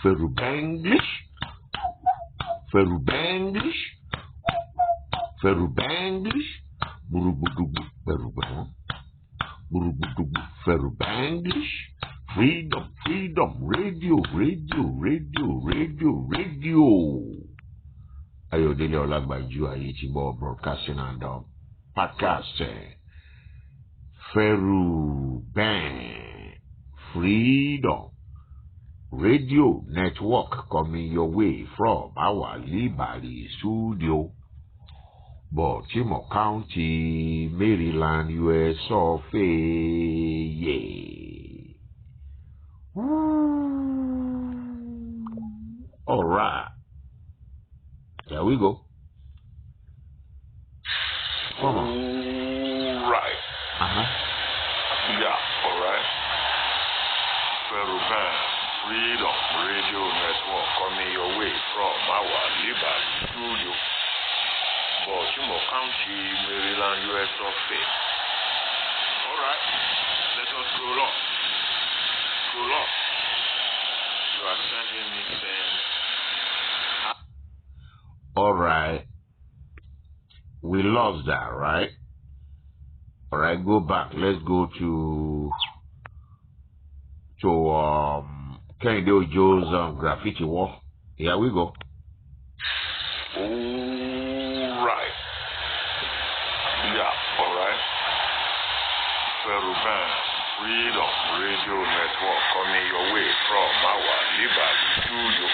Ferubanglish, Ferubanglish, Ferubanglish, Burubudubu, Feruban, Burubudubu, Ferubanglish, freedom, freedom, radio, radio, radio, radio, radio. Ayodele Olagbaju Ayetibo broadcasting and podcast. Feruban, freedom. Radio network coming your way from our Liberty studio, Baltimore County, Maryland, US of A. Yeah. All right. There we go. Come on. All right. Yeah, all right. Feruban. Freedom Radio Network coming your way from our Liberty studio, Baltimore County, Maryland, US of A. All right, let us scroll up. Scroll up. You are sending me saying. All right. We lost that, right? All right, go back. Let's go to Kennedy Ojo's graffiti wall. Here we go. All right. Yeah, all right. Feruban Freedom Radio Network coming your way from our Liberty studio,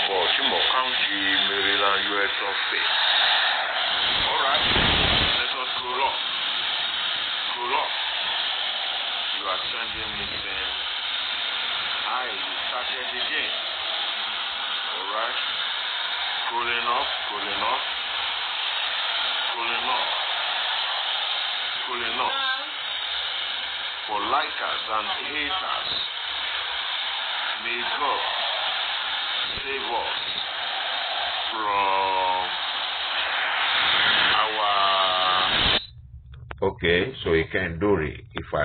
Baltimore County, Maryland, US of A. All right. Let us scroll up. Scroll up. You are sending me saying, hi, you started again. Alright. Scrolling up, scrolling up. Scrolling up. Scrolling up. For likers and haters, may God save us from our... Okay, so you can do it if I...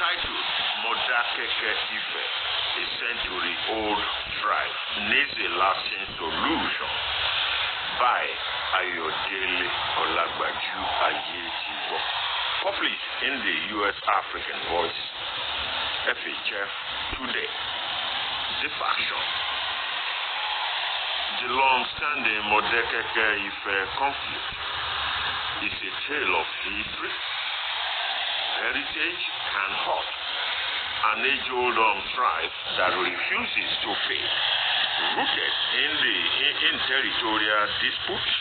Titled Modakeke-Ife, a century-old strife needs a lasting solution by Ayodele Olagbaju Ayetibo. Published in the U.S. African Voice, FHF, today. The faction. The long-standing Modakeke-Ife conflict is a tale of history, heritage, and hope. An age-old strife that refuses to fade, rooted in territorial disputes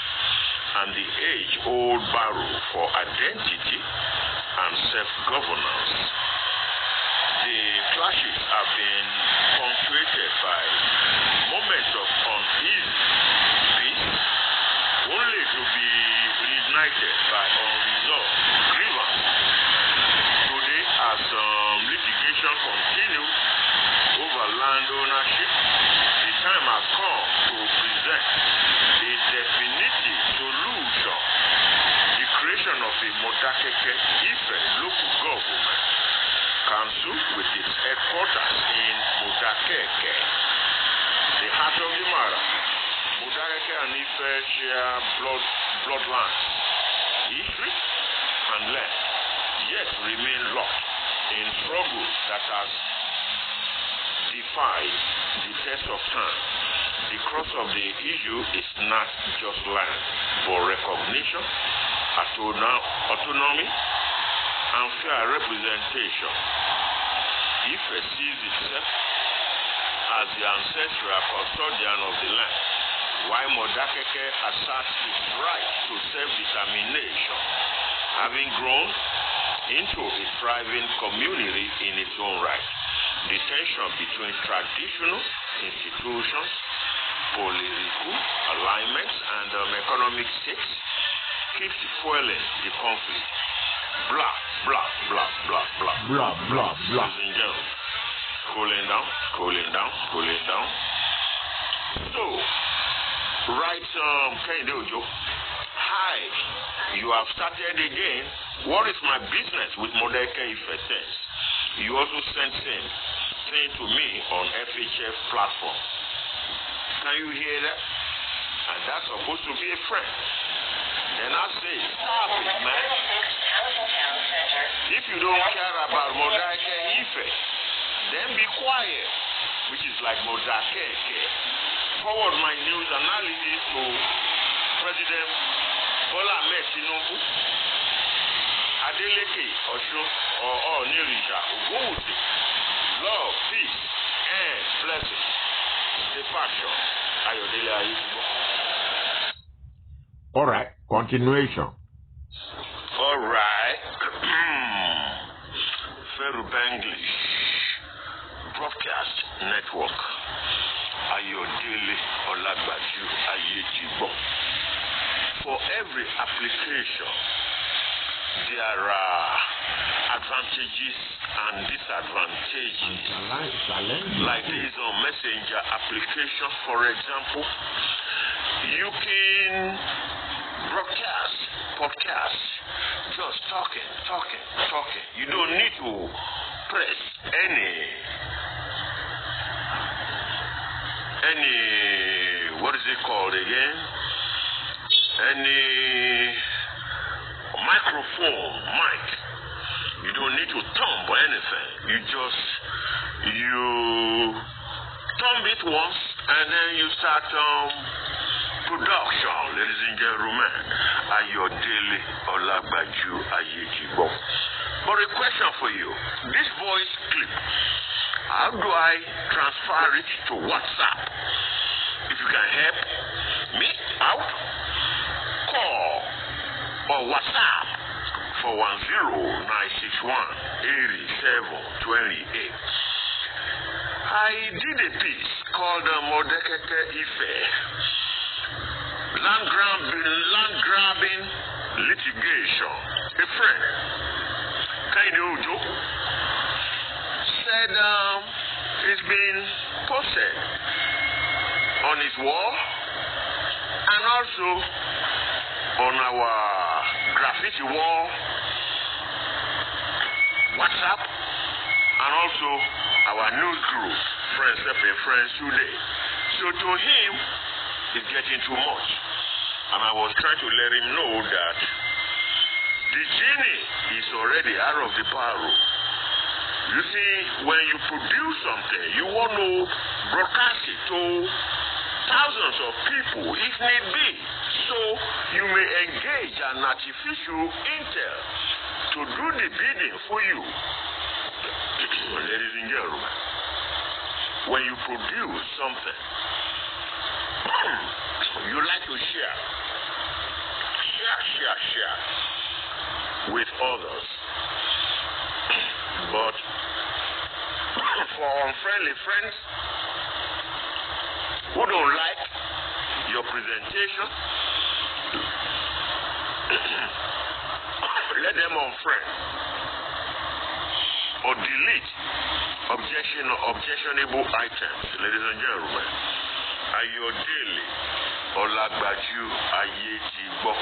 and the age-old battle for identity and self-governance. The clashes have been punctuated by moments of unease, peace, only to be reignited by unresolved grievance. Today, as litigation continues over land ownership, the time has come to present a definitive solution: the creation of a Modakeke-Ife local government council with its headquarters in Modakeke. The heart of the matter, Modakeke and Ife share bloodlines, history, and land, yet remain locked in struggle that has defied the test of time. The crux of the issue is not just land, but recognition, autonomy, and fair representation. Ife sees itself as the ancestral custodian of the land, while Modakeke asserts its right to self-determination having grown into a thriving community in its own right. The tension between traditional institutions, political alignments, and economic stakes keeps fueling the conflict. Blah, blah, blah, blah, blah, Blah, blah, blah. Ladies and gentlemen, cooling down, cooling down, cooling down. So, right, Kende Ojo, hi, you have started again. What is my business with Modakeke-Ife says? You also sent thing to me on FHF platform. Can you hear that? And that's supposed to be a friend. Then I say, stop it, man. If you don't care about Modakeke-Ife, then be quiet, which is like Modakeke. Forward my news analysis to President Bola Ahmed Tinubu, Adeleke Osun, or Nirisha Ogunwusi. Love, peace, and blessings. The faction. Ayodele Ayibo. All right, continuation. All right. Feru Benglish Broadcast Network. Ayodele Olagbaju Ayejibo. For every application, there are advantages and disadvantages. Like this on Messenger application, for example, you can broadcast, podcast, just talking. You don't need to press any, what is it called again? Any microphone, mic. You don't need to thumb or anything. You thumb it once and then you start production, ladies and gentlemen. Ayodele Olagbaju Ayejibo. But a question for you. This voice clip, how do I transfer it to WhatsApp? If you can help me out, call or WhatsApp for 10961-8728. I did a piece called Modakeke-Ife, land grabbing litigation. A friend, Kende Ojo, said it's been posted on his wall and also on our graffiti wall, WhatsApp, and also our news group, Friends Helping Friends Today. So to him, it's getting too much. And I was trying to let him know that the genie is already out of the barrel. You see, when you produce something, you want to broadcast it to thousands of people if need be. So you may engage an artificial intel to do the bidding for you. Ladies and gentlemen, when you produce something, you like to share with others. But for unfriendly friends who don't like your presentation, let them unfriend or delete objectionable items. Ladies and gentlemen, Ayodele Olagbaju Ayejibo.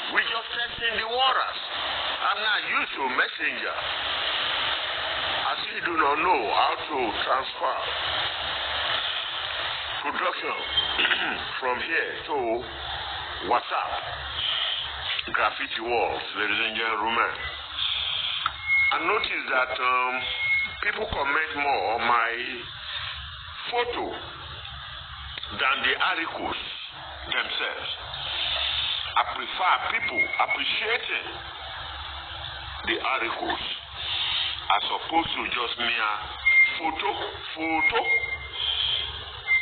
We just testing the waters. I'm not used to Messenger. I still do not know how to transfer production from here to WhatsApp, graffiti walls, ladies and gentlemen. I noticed that people comment more on my photo than the articles themselves. I prefer people appreciating the articles as opposed to just mere photo.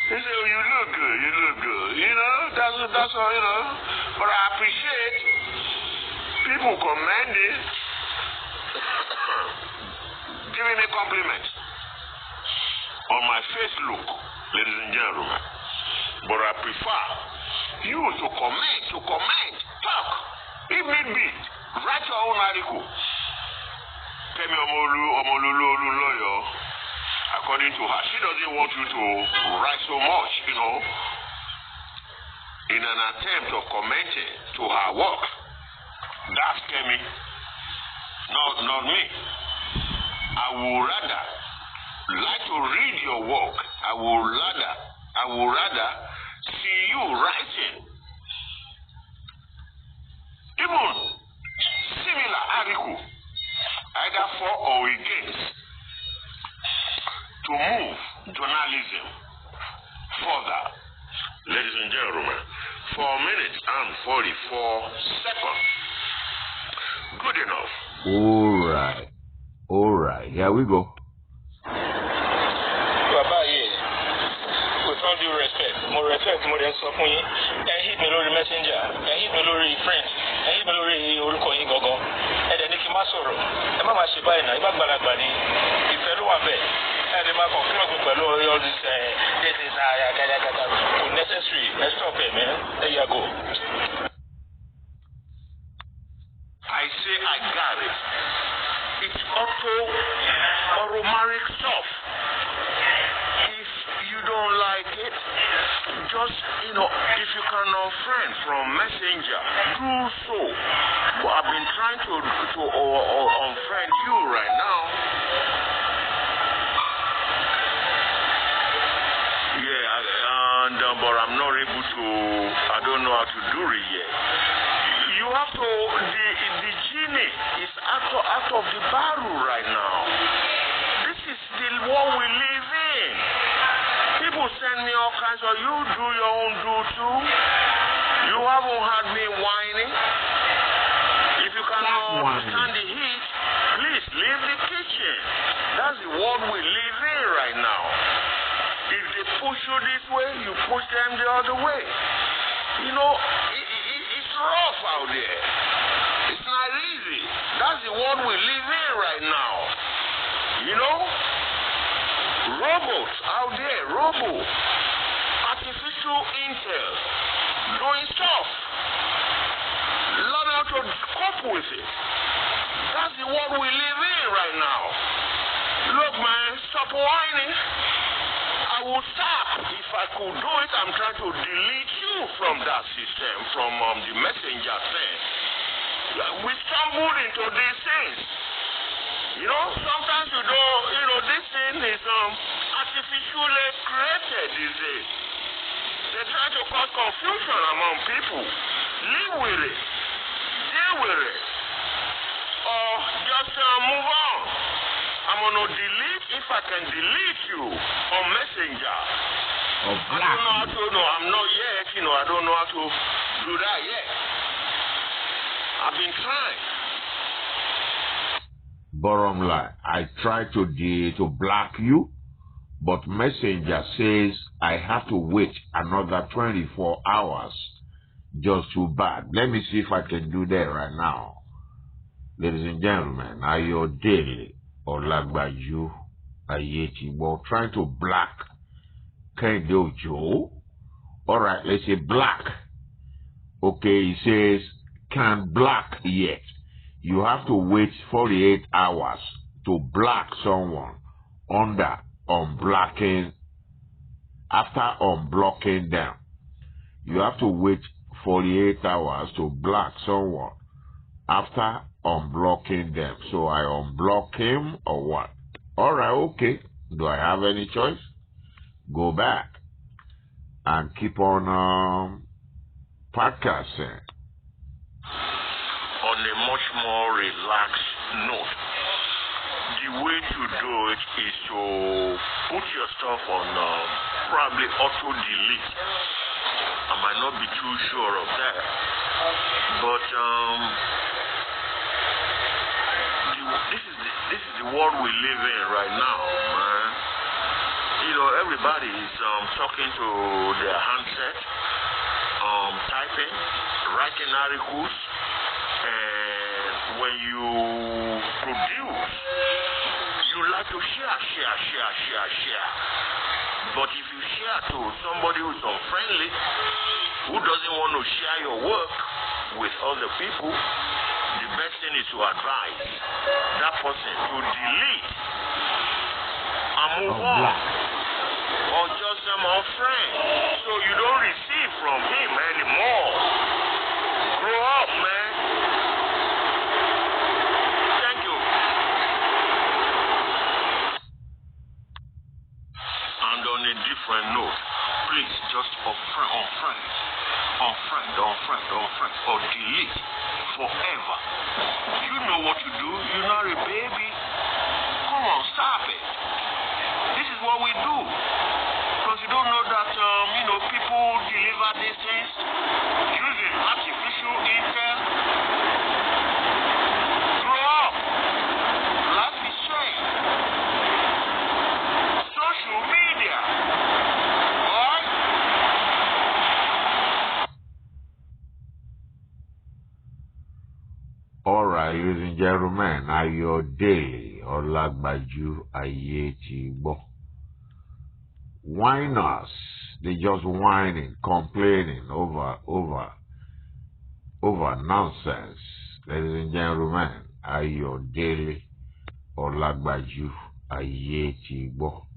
They say, oh, you look good, you know, that's all, you know. But I appreciate people people commending, giving me compliments on my face look, ladies and gentlemen. But I prefer you to comment, talk. If need be, write your own article. Kemi Omolulu lawyer, according to her, she doesn't want you to write so much, in an attempt of commenting to her work. That's Kemi, not me. I would rather like to read your work. I would rather see you writing even similar article, either for or against, to move journalism further. Ladies and gentlemen, 4 minutes and 44 seconds. Good enough. All right. Here we go. With all due respect, more than something. And hit me lórí messenger, and hit me lórí friends, and hit me lórí orúkọ yín gangan. And then Niki Masoro, ẹ má máa ṣe báyìí náà, ìbá gbàlagbà ni ìfẹ́ ló wà bẹ́ẹ̀. And then máa conclude mi pẹ̀lú all this gàdàgàdà unnecessary. Let's stop it, man. There you go. I say I got it. It's auto-romaric stuff. If you don't like it, just, if you can unfriend from Messenger, do so. But I've been trying to unfriend you right now. Yeah, but I'm not able to, I don't know how to do it yet. You have to, the genie is out of the barrel right now. This is the world we live in. People send me all kinds of, you do your own do too. You haven't had me whining. If you cannot understand the heat, please leave the kitchen. That's the world we live in right now. If they push you this way, you push them the other way. It's rough out there. It's not easy. That's the world we live in right now. Robots out there, artificial intel, doing stuff. Learn how to cope with it. That's the world we live in right now. Look, man, stop whining. I would stop. If I could do it, I'm trying to delete you from that system, from the messenger thing. We stumbled into these things. Sometimes this thing is artificially created these days. They try to cause confusion among people. Live with it. Deal with it. Or just move on. I'm going to delete, if I can delete you on Messenger. I don't know how to, I'm not yet, I don't know how to do that yet. I've been trying. Bottom line, I tried to block you, but Messenger says I have to wait another 24 hours. Just too bad. Let me see if I can do that right now. Ladies and gentlemen, are you daily or like by you? Well, trying to block Kendo Joe. Alright, let's say block. Okay, he says can't block yet. You have to wait 48 hours to block someone under unblocking. After unblocking them, you have to wait 48 hours to block someone after unblocking them. So I unblock him or what? Alright, okay. Do I have any choice? Go back and keep on podcasting. On a much more relaxed note, the way to do it is to put your stuff on probably auto delete. I might not be too sure of that, but this is the world we live in right now, man. Everybody is talking to their handset, typing, writing articles, and share. But if you share to somebody who's unfriendly, who doesn't want to share your work with other people, the best thing is to advise that person to delete and move on. Or just unfriend, so you don't receive from him anymore. Grow up, man. Thank you. And on a different note, please just unfriend, or delete forever. You know what to do. You're not a baby. Come on, stop it. This is what we do. Because you don't know that, people deliver these things using artificial intel. Grow up. Life is changed. Social media. Alright? Alright, ladies and gentlemen, Ayodele Olagbaju Ayetibo. Whiners, they just whining, complaining over nonsense. Ladies and gentlemen, Ayodele Olagbaju Ayetibo.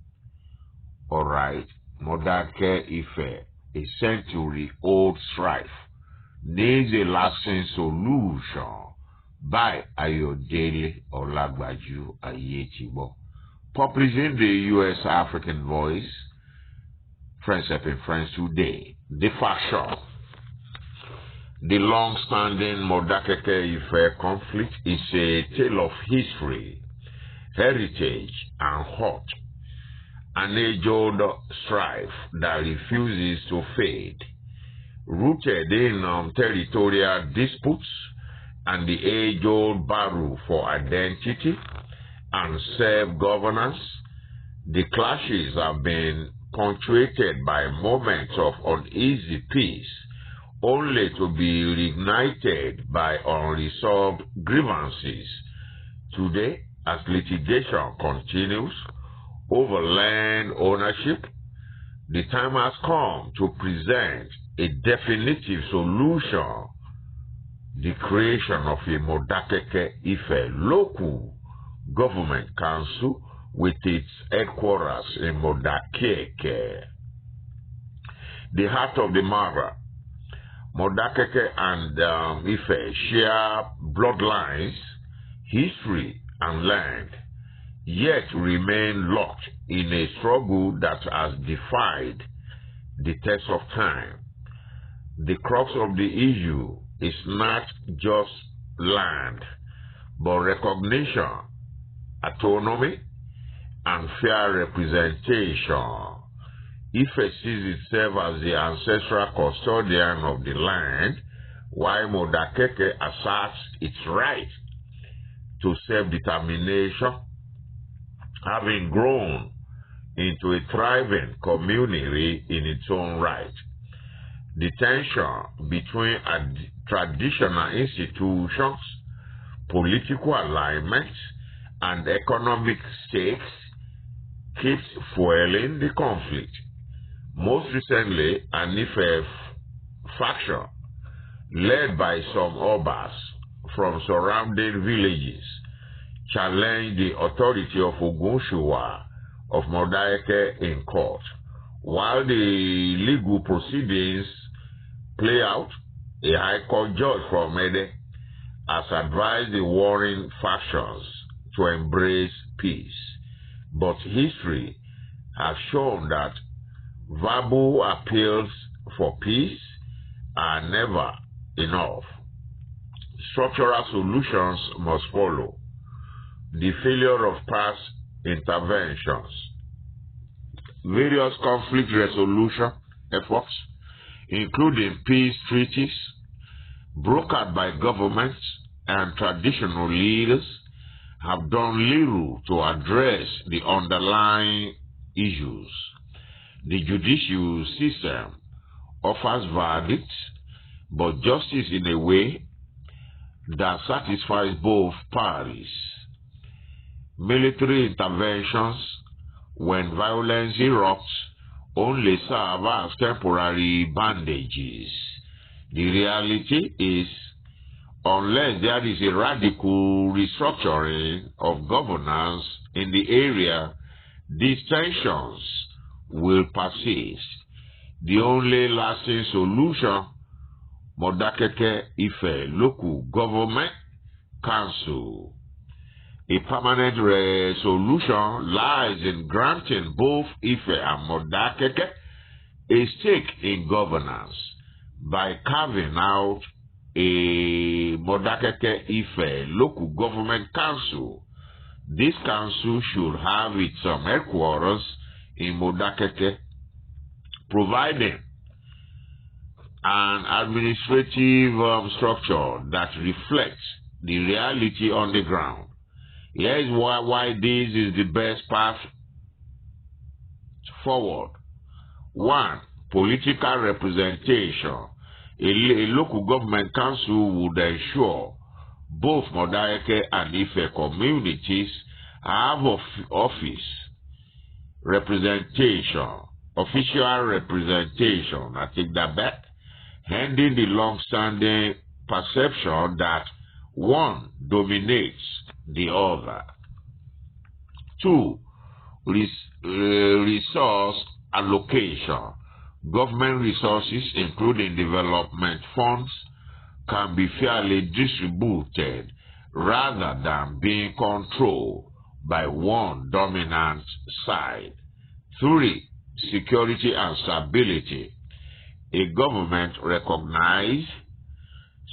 Alright, Modakeke-Ife, a century-old strife, needs a lasting solution by Ayodele Olagbaju Ayetibo. Publishing the U.S. African Voice, Friends Helping Friends Today. The faction. The long-standing Modakeke-Ife conflict is a tale of history, heritage, and hurt. An age-old strife that refuses to fade, rooted in territorial disputes and the age-old battle for identity and self-governance. The clashes have been punctuated by moments of uneasy peace, only to be reignited by unresolved grievances. Today, as litigation continues over land ownership, the time has come to present a definitive solution: the creation of a Modakeke-Ife local government council with its headquarters in Modakeke. The heart of the matter, Modakeke and Ife share bloodlines, history, and land, yet remain locked in a struggle that has defied the test of time. The crux of the issue is not just land, but recognition, autonomy, and fair representation. Ife sees itself as the ancestral custodian of the land, while Modakeke asserts its right to self-determination, having grown into a thriving community in its own right. The tension between traditional institutions, political alignments, and economic stakes keeps fueling the conflict. Most recently, an Ife faction, led by some Obas from surrounding villages, challenged the authority of Ogunshua of Modakeke in court. While the legal proceedings play out, a High Court judge from Ede has advised the warring factions to embrace peace. But history has shown that verbal appeals for peace are never enough. Structural solutions must follow. The failure of past interventions. Various conflict resolution efforts, including peace treaties, brokered by governments and traditional leaders, have done little to address the underlying issues. The judicial system offers verdicts, but justice in a way that satisfies both parties. Military interventions when violence erupts, only serve as temporary bandages. The reality is, unless there is a radical restructuring of governance in the area, these tensions will persist. The only lasting solution, Modakeke-Ife Local Government Council. A permanent solution lies in granting both Ife and Modakeke a stake in governance by carving out a Modakeke-Ife Local Government Council. This council should have its headquarters in Modakeke, providing an administrative structure that reflects the reality on the ground. Here is why this is the best path forward. 1. Political representation. A local government council would ensure both Modakeke and Ife communities have official representation, I take that back, ending the long-standing perception that one dominates the other. 2. Resource allocation. Government resources, including development funds, can be fairly distributed rather than being controlled by one dominant side. 3. Security and stability. A government recognized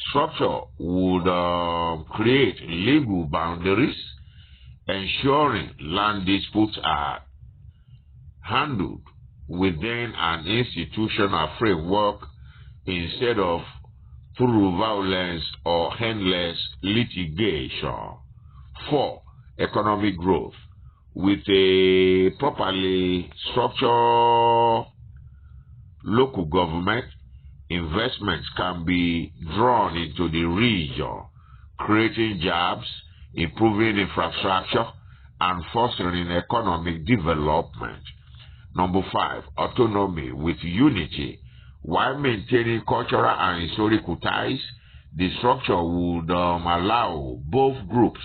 structure would create legal boundaries, ensuring land disputes are handled within an institutional framework instead of through violence or endless litigation. 4. Economic growth. With a properly structured local government, investments can be drawn into the region, creating jobs, improving infrastructure, and fostering economic development. 5. Autonomy with unity. While maintaining cultural and historical ties, the structure would allow both groups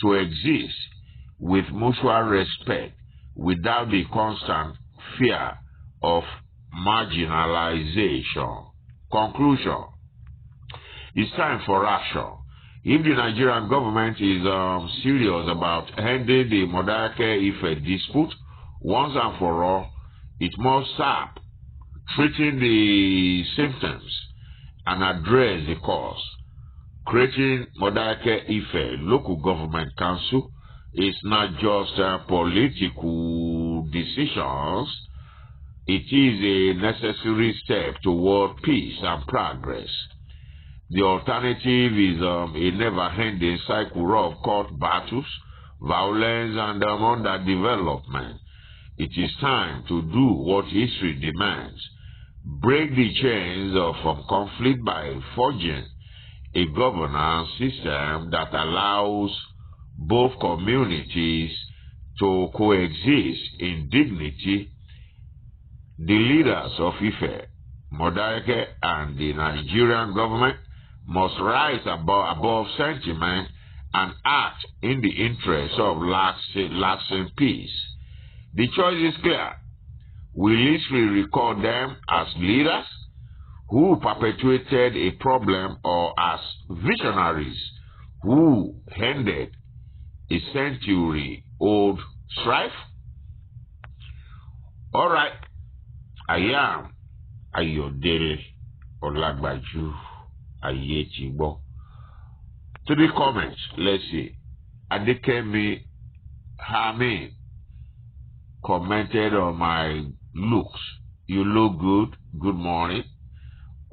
to exist with mutual respect without the constant fear of marginalization. Conclusion. It's time for action. If the Nigerian government is serious about ending the Modakeke-Ife dispute once and for all, it must start treating the symptoms and address the cause. Creating Modakeke-Ife Local Government Council is not just political decisions. It is a necessary step toward peace and progress. The alternative is a never-ending cycle of court battles, violence, and underdevelopment. It is time to do what history demands. Break the chains of conflict by forging a governance system that allows both communities to coexist in dignity. The leaders of Ife, Modakeke, and the Nigerian government must rise above sentiment and act in the interest of lasting peace. The choice is clear. Will history record them as leaders who perpetuated a problem, or as visionaries who ended a century-old strife? All right. I am Ayodele Olagbaju Ayetibo. To the comments, let's see. Adekemi Hami commented on my looks. You look good. Good morning.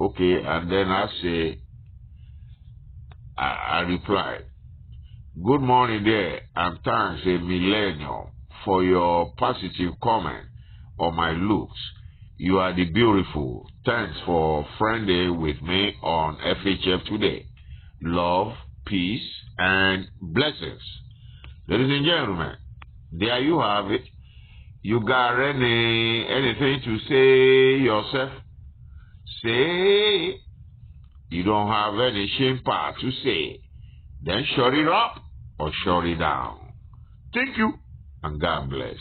Okay, and then I replied, good morning there, and thanks a millennium for your positive comment on my looks. You are the beautiful. Thanks for friending with me on FHF today. Love, peace, and blessings. Ladies and gentlemen, there you have it. You got anything to say yourself? Say. You don't have any shame part to say. Then shut it up or shut it down. Thank you and God bless.